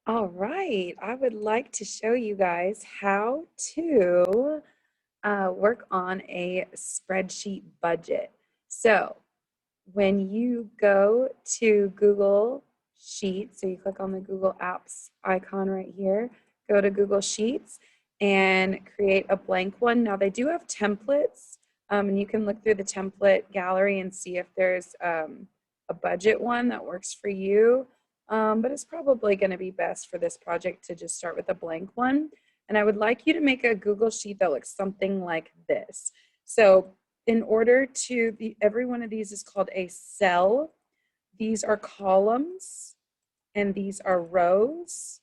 All right, I would like to show you guys how to work on a spreadsheet budget. So when you go to Google Sheets, so you click on the Google Apps icon right here, go to Google Sheets and create a blank one. Now they do have templates, and you can look through the template gallery and see if there's a budget one that works for you. But it's probably going to be best for this project to just start with a blank one. And I would like you to make a Google Sheet that looks something like this. So in order to, every one of these is called a cell. These are columns and these are rows.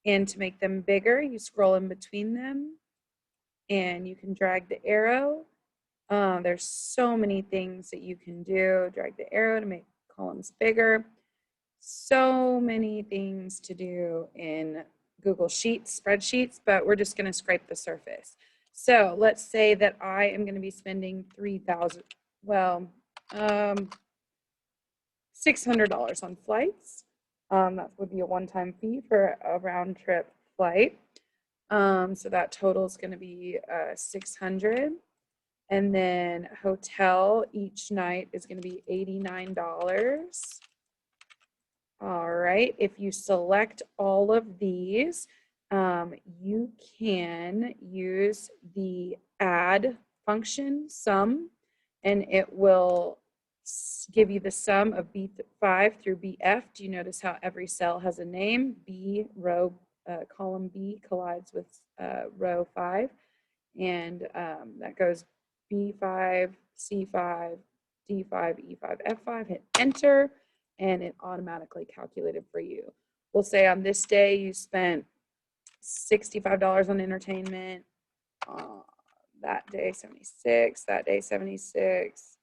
And to make them bigger, you scroll in between them and you can drag the arrow. There's so many things that you can do. Drag the arrow to make columns bigger. So many things to do in Google Sheets, spreadsheets, but we're just going to scrape the surface. So let's say that I am going to be spending $600 on flights. That would be a one-time fee for a round trip flight. So that total is going to be $600. And then hotel each night is going to be $89. All right, if you select all of these, you can use the add function, sum, and it will give you the sum of B5 through BF. Do you notice how every cell has a name? B, row, column B collides with row 5, and that goes B5, C5, D5, E5, F5, hit enter, and it automatically calculated for you. We'll say on this day you spent $65 on entertainment, that day 76, that day 76.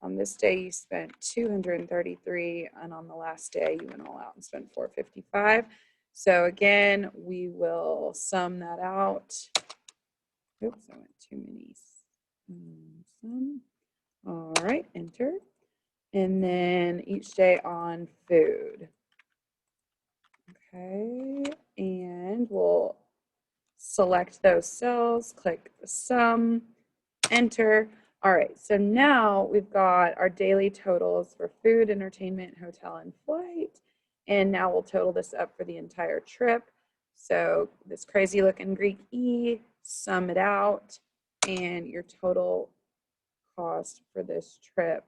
On this day you spent 233, and on the last day you went all out and spent 455. So again, we will sum that out. Oops, I went too many. Sum. All right, enter. And then each day on food. Okay, and we'll select those cells, click the sum, enter. All right, so now we've got our daily totals for food, entertainment, hotel, and flight. And now we'll total this up for the entire trip. So this crazy looking Greek E, sum it out, and your total cost for this trip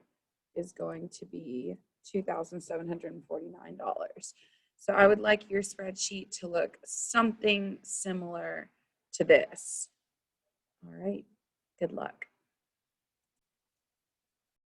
is going to be $2,749. So I would like your spreadsheet to look something similar to this. All right, good luck.